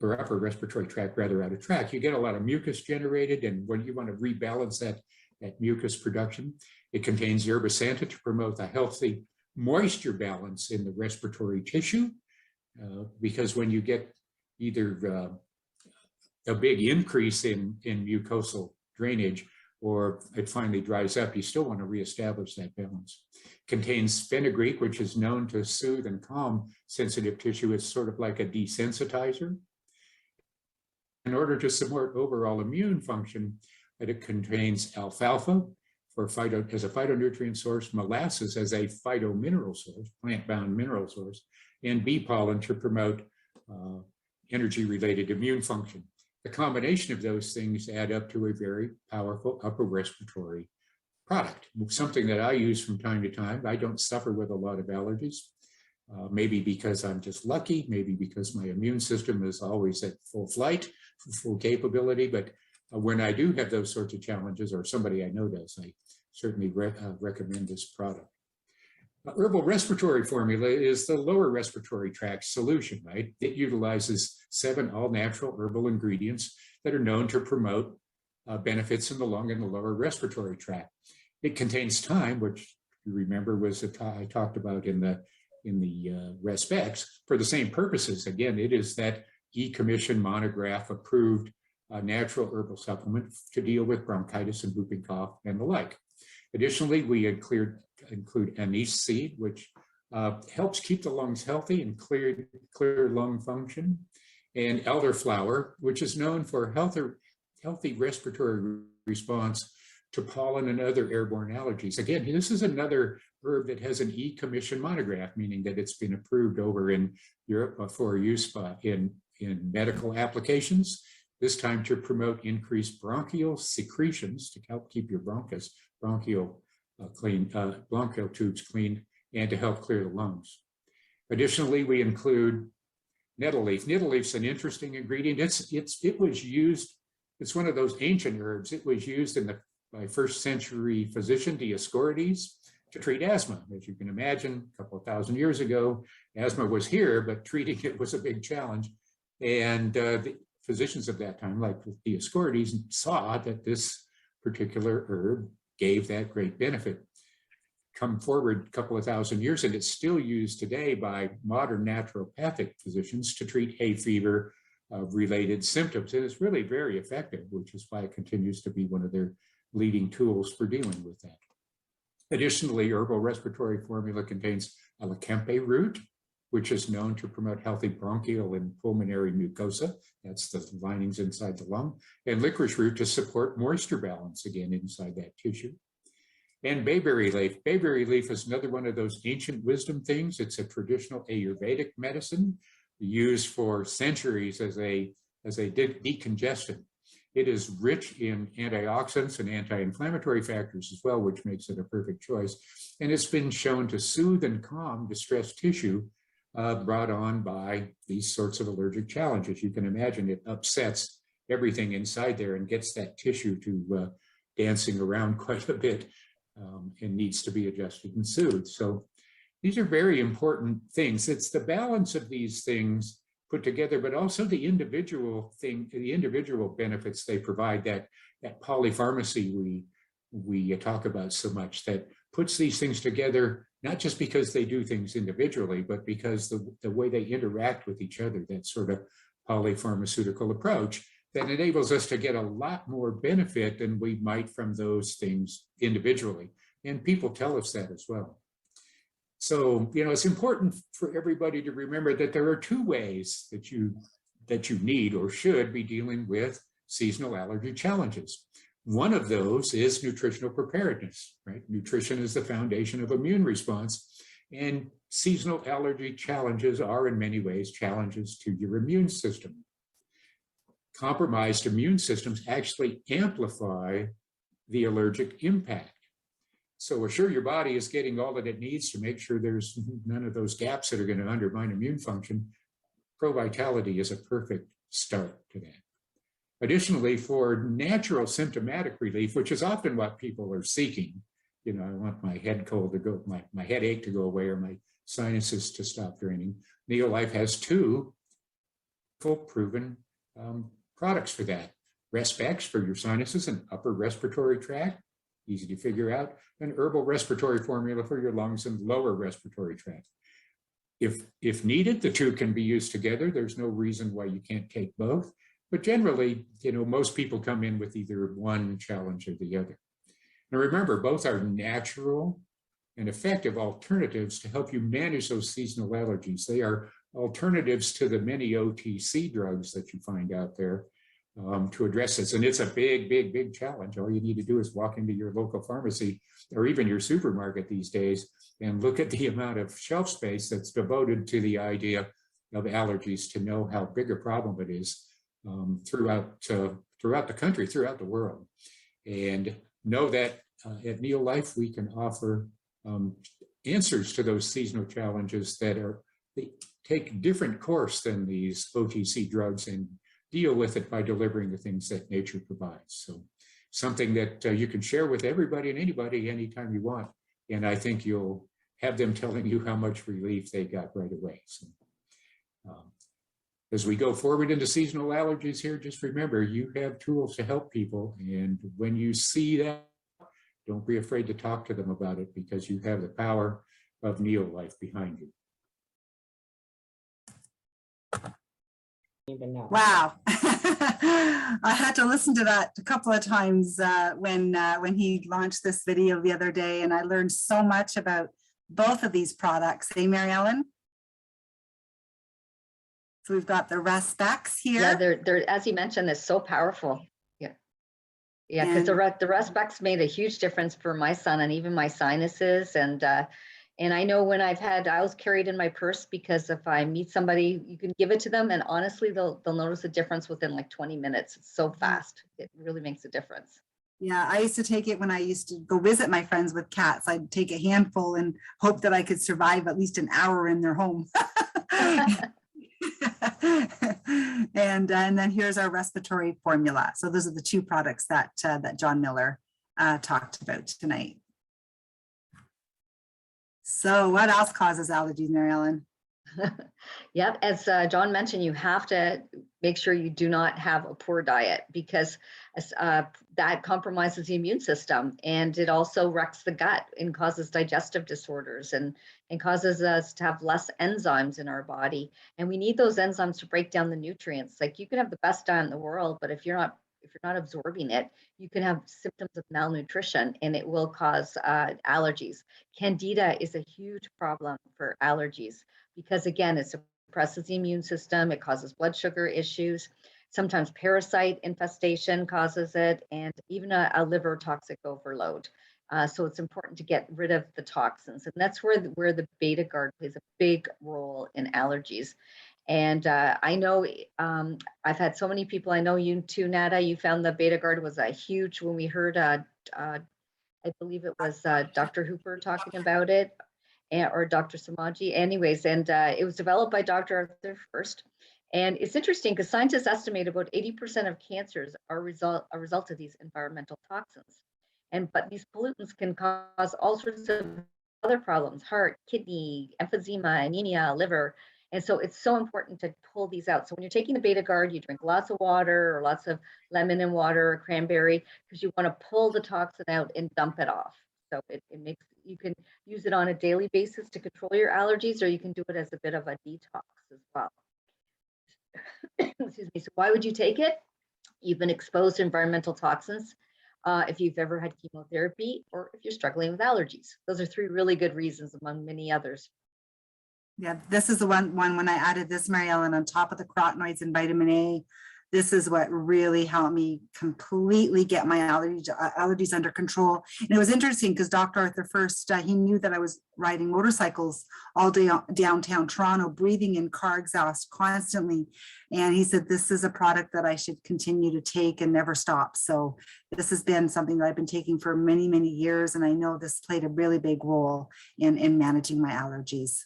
or upper respiratory tract rather out of track, you get a lot of mucus generated, and when you want to rebalance that mucus production, it contains yerba santa to promote a healthy moisture balance in the respiratory tissue, because when you get either a big increase in mucosal drainage or it finally dries up, you still want to reestablish that balance. Contains fenugreek, which is known to soothe and calm sensitive tissue. It's sort of like a desensitizer. In order to support overall immune function, it contains alfalfa as a phytonutrient source, molasses as a phytomineral source, plant-bound mineral source, and bee pollen to promote energy-related immune function. The combination of those things add up to a very powerful upper respiratory product, something that I use from time to time. I don't suffer with a lot of allergies, maybe because I'm just lucky, maybe because my immune system is always at full flight, full capability. But when I do have those sorts of challenges, or somebody I know does, I certainly recommend this product. Herbal respiratory formula is the lower respiratory tract solution, right? It utilizes 7 all-natural herbal ingredients that are known to promote benefits in the lung and the lower respiratory tract. It contains thyme, which you remember was I talked about in the Respecs for the same purposes. Again, it is that E-commission monograph approved natural herbal supplement to deal with bronchitis and whooping cough and the like. Additionally, we include anise seed, which helps keep the lungs healthy and clear lung function, and elderflower, which is known for healthy respiratory response to pollen and other airborne allergies. Again, this is another herb that has an E-commission monograph, meaning that it's been approved over in Europe for use in medical applications, this time to promote increased bronchial secretions to help keep your bronchial tubes clean and to help clear the lungs. Additionally, we include nettle leaf. Nettle leaf's an interesting ingredient. It was used, it's one of those ancient herbs. It was used by first century physician Dioscorides to treat asthma. As you can imagine, a couple of thousand years ago, asthma was here, but treating it was a big challenge. And the physicians of that time, like Dioscorides, saw that this particular herb gave that great benefit. Come forward a couple of thousand years, and it's still used today by modern naturopathic physicians to treat hay fever related symptoms. And it's really very effective, which is why it continues to be one of their leading tools for dealing with that. Additionally, herbal respiratory formula contains Alecampe root, which is known to promote healthy bronchial and pulmonary mucosa. That's the linings inside the lung. And licorice root to support moisture balance, again, inside that tissue. And bayberry leaf. Bayberry leaf is another one of those ancient wisdom things. It's a traditional Ayurvedic medicine used for centuries as a decongestant. It is rich in antioxidants and anti-inflammatory factors as well, which makes it a perfect choice. And it's been shown to soothe and calm distressed tissue brought on by these sorts of allergic challenges. You can imagine it upsets everything inside there and gets that tissue to dancing around quite a bit and needs to be adjusted and soothed. So these are very important things. It's the balance of these things put together, but also the individual benefits they provide, that polypharmacy we talk about so much, that puts these things together, not just because they do things individually, but because the way they interact with each other, that sort of polypharmaceutical approach that enables us to get a lot more benefit than we might from those things individually. And people tell us that as well. So, it's important for everybody to remember that there are 2 ways that you need or should be dealing with seasonal allergy challenges. One of those is nutritional preparedness, right? Nutrition is the foundation of immune response. And seasonal allergy challenges are in many ways challenges to your immune system. Compromised immune systems actually amplify the allergic impact. So assure your body is getting all that it needs to make sure there's none of those gaps that are going to undermine immune function. Pro-Vitality is a perfect start to that. Additionally, for natural symptomatic relief, which is often what people are seeking, you know, I want my head cold to go, my headache to go away, or my sinuses to stop draining. Neolife has two full proven products for that. Respex for your sinuses and upper respiratory tract, easy to figure out, and herbal respiratory formula for your lungs and lower respiratory tract. If needed, the two can be used together. There's no reason why you can't take both. But generally, you know, most people come in with either one challenge or the other. Now remember, both are natural and effective alternatives to help you manage those seasonal allergies. They are alternatives to the many OTC drugs that you find out there to address this. And it's a big, big, big challenge. All you need to do is walk into your local pharmacy or even your supermarket these days and look at the amount of shelf space that's devoted to the idea of allergies to know how big a problem it is throughout the country, throughout the world. And know that at Neolife, we can offer answers to those seasonal challenges that they take different course than these OTC drugs and deal with it by delivering the things that nature provides. So something that you can share with everybody and anybody anytime you want. And I think you'll have them telling you how much relief they got right away. So, as we go forward into seasonal allergies here, just remember you have tools to help people. And when you see that, don't be afraid to talk to them about it, because you have the power of Neolife behind you. Even know. Wow. I had to listen to that a couple of times when he launched this video the other day, and I learned so much about both of these products. Hey, Maryellen? So we've got the Respects here. Yeah, they're as you mentioned, they're so powerful. Yeah, because the Respects made a huge difference for my son and even my sinuses. And I know when I was carried in my purse, because if I meet somebody, you can give it to them, and honestly, they'll notice a difference within like 20 minutes. It's so fast. It really makes a difference. Yeah, I used to take it when I used to go visit my friends with cats. I'd take a handful and hope that I could survive at least an hour in their home. And then here's our respiratory formula. So those are the two products that that John Miller talked about tonight. So what else causes allergies, Maryellen? Yep, as John mentioned, you have to make sure you do not have a poor diet, because that compromises the immune system, and it also wrecks the gut and causes digestive disorders and causes us to have less enzymes in our body. And we need those enzymes to break down the nutrients. Like, you can have the best diet in the world, but if you're not absorbing it, you can have symptoms of malnutrition, and it will cause allergies. Candida is a huge problem for allergies, because again, it suppresses the immune system, it causes blood sugar issues, sometimes parasite infestation causes it, and even a liver toxic overload. So it's important to get rid of the toxins, and that's where the Beta Guard plays a big role in allergies. And I know I've had so many people, I know you too, Nada, you found the Beta Guard was a huge, when we heard, I believe it was Dr. Hooper talking about it, or Dr. Samaji, anyways, and it was developed by Dr. Arthur first. And it's interesting because scientists estimate about 80% of cancers are a result of these environmental toxins. But these pollutants can cause all sorts of other problems: heart, kidney, emphysema, anemia, liver. And so it's so important to pull these out. So when you're taking the Beta Guard, you drink lots of water, or lots of lemon and water, or cranberry, because you want to pull the toxin out and dump it off. So you can use it on a daily basis to control your allergies, or you can do it as a bit of a detox as well. Excuse me. So why would you take it? You've been exposed to environmental toxins. If you've ever had chemotherapy, or if you're struggling with allergies. Those are three really good reasons among many others. Yeah, this is the one when I added this, Maryellen, on top of the carotenoids and vitamin A, this is what really helped me completely get my allergies under control. And it was interesting because Dr. Arthur first, he knew that I was riding motorcycles all day downtown Toronto, breathing in car exhaust constantly. And he said, this is a product that I should continue to take and never stop. So this has been something that I've been taking for many, many years. And I know this played a really big role in managing my allergies.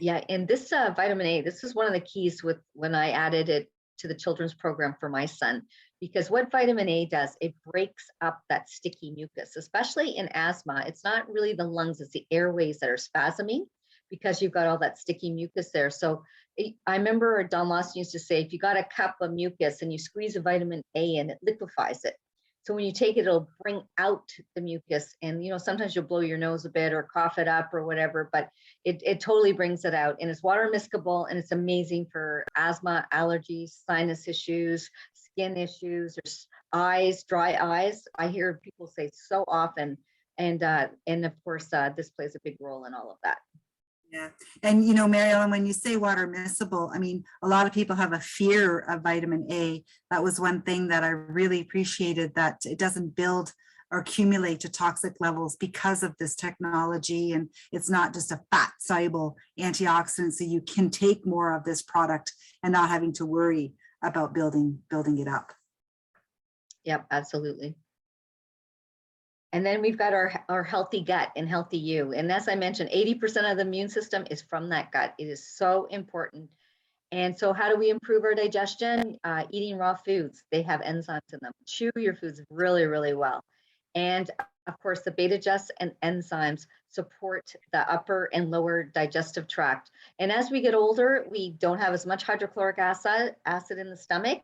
Yeah, and this vitamin A, this is one of the keys with when I added it to the children's program for my son, because what vitamin A does, it breaks up that sticky mucus, especially in asthma. It's not really the lungs, it's the airways that are spasming because you've got all that sticky mucus there. So I remember Don Lawson used to say, if you got a cup of mucus and you squeeze a vitamin A and it liquefies it. So when you take it, it'll bring out the mucus, and sometimes you'll blow your nose a bit or cough it up or whatever, but it totally brings it out, and it's water miscible, and it's amazing for asthma, allergies, sinus issues, skin issues, or eyes, dry eyes. I hear people say so often, and of course this plays a big role in all of that. Yeah. And, Maryellen, when you say water miscible, I mean, a lot of people have a fear of vitamin A. That was one thing that I really appreciated, that it doesn't build or accumulate to toxic levels because of this technology. And it's not just a fat soluble antioxidant. So you can take more of this product and not having to worry about building it up. Yep, absolutely. And then we've got our healthy gut and healthy you. And as I mentioned, 80% of the immune system is from that gut. It is so important. And so how do we improve our digestion? Eating raw foods. They have enzymes in them. Chew your foods really, really well. And of course, the beta adjusts and enzymes support the upper and lower digestive tract. And as we get older, we don't have as much hydrochloric acid in the stomach.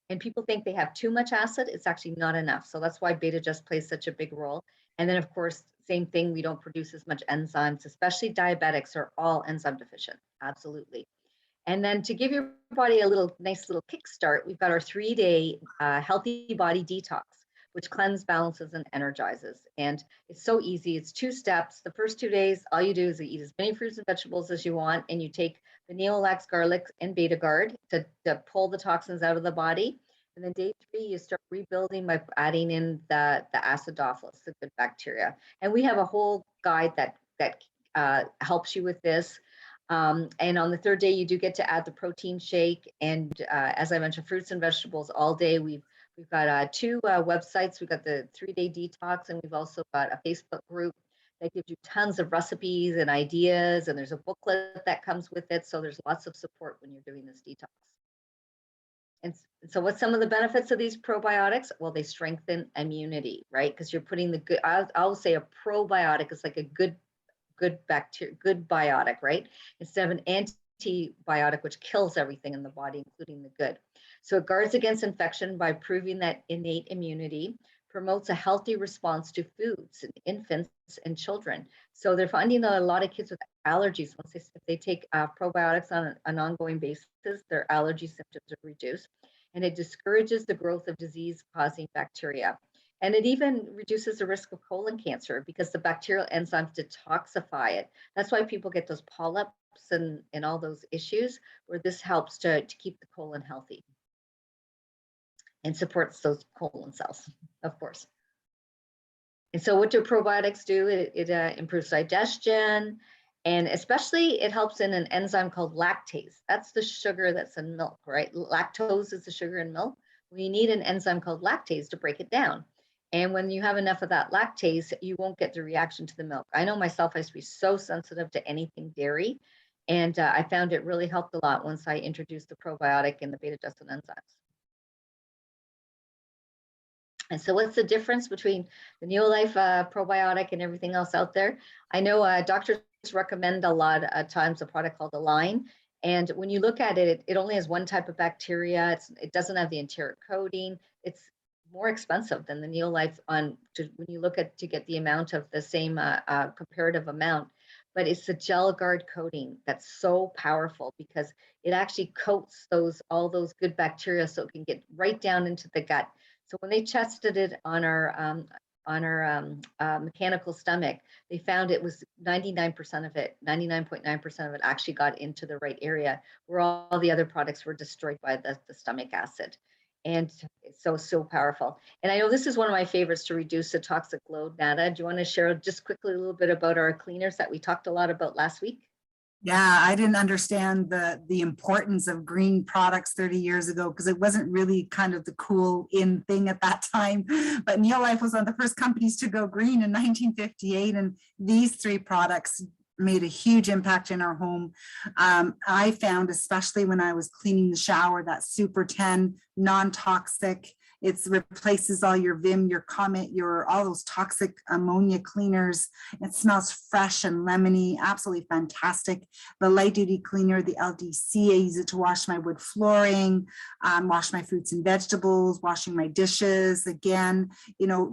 And people think they have too much acid. It's actually not enough. So that's why beta just plays such a big role. And then, of course, same thing, we don't produce as much enzymes, especially diabetics are all enzyme deficient. Absolutely. And then to give your body a nice little kickstart, we've got our 3-day healthy body detox, which cleanses, balances, and energizes. And it's so easy. It's 2 steps. The first 2 days, all you do is eat as many fruits and vegetables as you want, and you take the Neolax, garlic, and Beta Guard to pull the toxins out of the body. And then day 3, you start rebuilding by adding in the acidophilus, the good bacteria. And we have a whole guide that helps you with this. And on the 3rd day, you do get to add the protein shake. And as I mentioned, fruits and vegetables all day. We've got 2 websites. We've got the 3-day detox, and we've also got a Facebook group that gives you tons of recipes and ideas. And there's a booklet that comes with it. So there's lots of support when you're doing this detox. And so what's some of the benefits of these probiotics? Well, they strengthen immunity, right? Because you're putting the good, I'll say a probiotic is like a good bacteria, good biotic, right? Instead of an antibiotic, which kills everything in the body, including the good. So it guards against infection by improving that innate immunity, promotes a healthy response to foods in infants and children. So they're finding that a lot of kids with allergies, if they take probiotics on an ongoing basis, their allergy symptoms are reduced. And it discourages the growth of disease-causing bacteria. And it even reduces the risk of colon cancer because the bacterial enzymes detoxify it. That's why people get those polyps and all those issues, where this helps to keep the colon healthy and supports those colon cells, of course. And so what do probiotics do? It improves digestion, and especially it helps in an enzyme called lactase. That's the sugar that's in milk, right? Lactose is the sugar in milk. We need an enzyme called lactase to break it down. And when you have enough of that lactase, you won't get the reaction to the milk. I know myself, I used to be so sensitive to anything dairy. And I found it really helped a lot once I introduced the probiotic and the beta-adjusted enzymes. And so what's the difference between the Neolife probiotic and everything else out there? I know doctors recommend a lot of times a product called Align. And when you look at it, it only has one type of bacteria. It doesn't have the enteric coating. It's more expensive than the Neolife when you look at to get the amount of the same comparative amount. But it's the gel guard coating that's so powerful because it actually coats all those good bacteria so it can get right down into the gut. So when they tested it on our on her mechanical stomach, they found it was 99% of it, 99.9% of it actually got into the right area, where all the other products were destroyed by the stomach acid. And so powerful. And I know this is one of my favorites to reduce the toxic load. Nada, do you want to share just quickly a little bit about our cleaners that we talked a lot about last week? Yeah, I didn't understand the importance of green products 30 years ago because it wasn't really kind of the cool in thing at that time. But Neolife was one of the first companies to go green in 1958, and these 3 products made a huge impact in our home. I found, especially when I was cleaning the shower, that Super 10 non-toxic. It replaces all your Vim, your Comet, all those toxic ammonia cleaners. It smells fresh and lemony, absolutely fantastic. The light duty cleaner, the LDC, I use it to wash my wood flooring, wash my fruits and vegetables, washing my dishes. Again,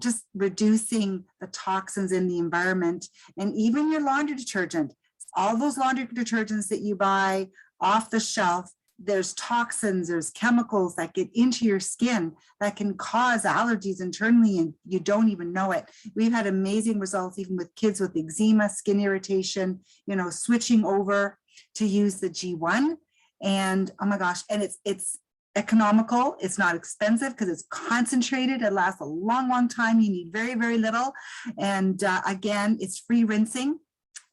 just reducing the toxins in the environment. And even your laundry detergent, all those laundry detergents that you buy off the shelf, there's toxins, there's chemicals that get into your skin that can cause allergies internally and you don't even know it. We've had amazing results even with kids with eczema, skin irritation, switching over to use the G1. And oh my gosh, and it's economical, it's not expensive because it's concentrated, it lasts a long time, you need very, very little. And again, it's free rinsing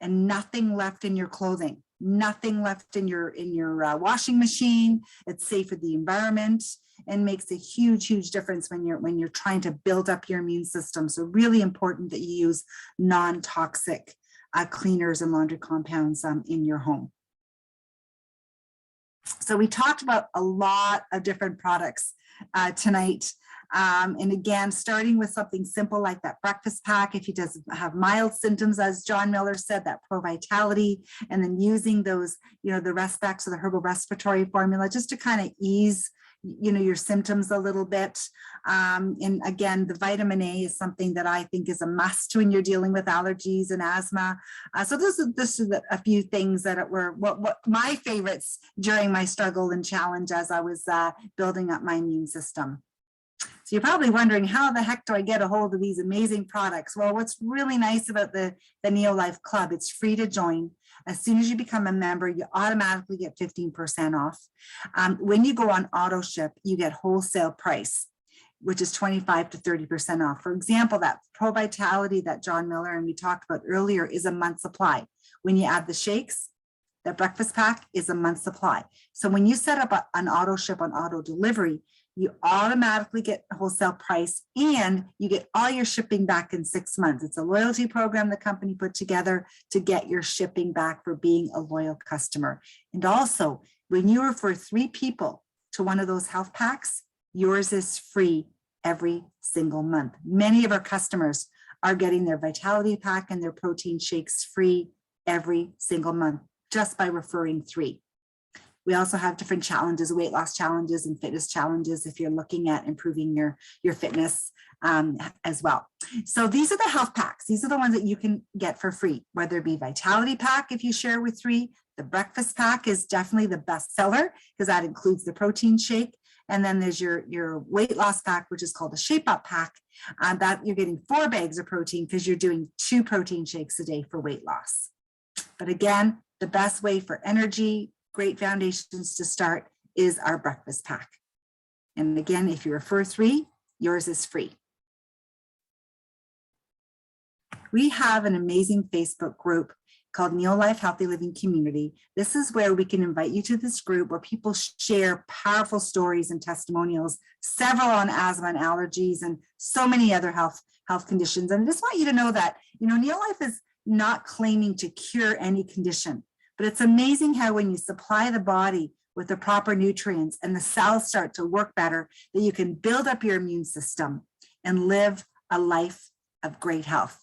and nothing left in your clothing. Nothing left in your washing machine. It's safe for the environment and makes a huge difference when you're trying to build up your immune system. So really important that you use non-toxic cleaners and laundry compounds in your home. So we talked about a lot of different products tonight. And again, starting with something simple like that breakfast pack, if he does have mild symptoms, as John Miller said, that Pro Vitality, and then using those, the Respex or the herbal respiratory formula just to kind of ease, your symptoms a little bit. And again, the vitamin A is something that I think is a must when you're dealing with allergies and asthma. So this is a few things that were what my favorites during my struggle and challenge as I was building up my immune system. So you're probably wondering, how the heck do I get a hold of these amazing products? Well, what's really nice about the Neolife Club, it's free to join. As soon as you become a member, you automatically get 15% off. When you go on auto ship, you get wholesale price, which is 25 to 30% off. For example, that Pro Vitality that John Miller and we talked about earlier is a month supply. When you add the shakes, the breakfast pack is a month supply. So when you set up an auto ship on auto delivery, you automatically get wholesale price and you get all your shipping back in 6 months. It's a loyalty program the company put together to get your shipping back for being a loyal customer. And also, when you refer 3 people to one of those health packs, yours is free every single month. Many of our customers are getting their Vitality pack and their protein shakes free every single month just by referring 3. We also have different challenges, weight loss challenges and fitness challenges if you're looking at improving your fitness as well. So these are the health packs. These are the ones that you can get for free, whether it be Vitality pack if you share with 3. The breakfast pack is definitely the best seller because that includes the protein shake. And then there's your weight loss pack, which is called a Shape Up pack. That you're getting 4 bags of protein because you're doing 2 protein shakes a day for weight loss. But again, the best way for energy, great foundations to start is our breakfast pack. And again, if you refer 3, yours is free. We have an amazing Facebook group called Neolife Healthy Living Community. This is where we can invite you to this group where people share powerful stories and testimonials, several on asthma and allergies and so many other health conditions. And I just want you to know that, Neolife is not claiming to cure any condition. But it's amazing how when you supply the body with the proper nutrients and the cells start to work better, that you can build up your immune system and live a life of great health.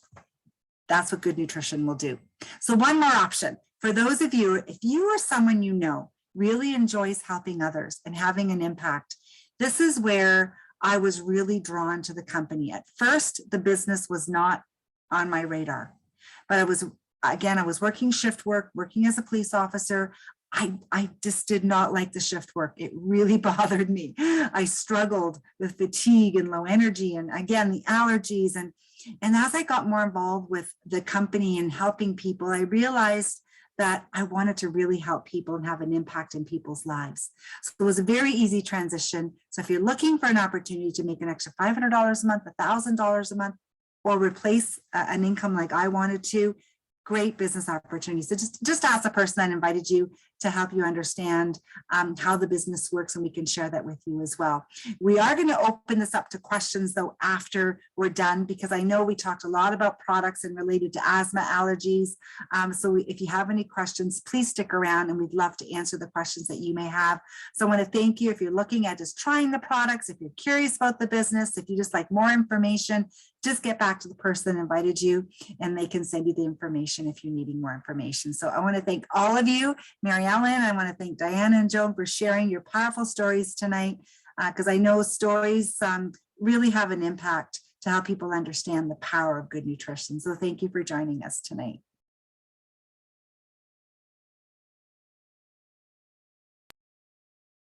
That's what good nutrition will do. So one more option for those of you, if you or someone really enjoys helping others and having an impact, this is where I was really drawn to the company. At first, the business was not on my radar, but I was working shift work, working as a police officer. I just did not like the shift work. It really bothered me. I struggled with fatigue and low energy and again, the allergies. And as I got more involved with the company and helping people, I realized that I wanted to really help people and have an impact in people's lives. So it was a very easy transition. So if you're looking for an opportunity to make an extra $500 a month, $1,000 a month, or replace an income like I wanted to, great business opportunities. So just ask the person that invited you to help you understand how the business works, and we can share that with you as well. We are going to open this up to questions though after we're done, because I know we talked a lot about products and related to asthma, allergies. So if you have any questions, please stick around and we'd love to answer the questions that you may have. So I want to thank you if you're looking at just trying the products, if you're curious about the business, if you just like more information, just get back to the person that invited you and they can send you the information if you're needing more information. So I want to thank all of you, Maryellen. I want to thank Diana and Joan for sharing your powerful stories tonight, because I know stories really have an impact to help people understand the power of good nutrition. So thank you for joining us tonight.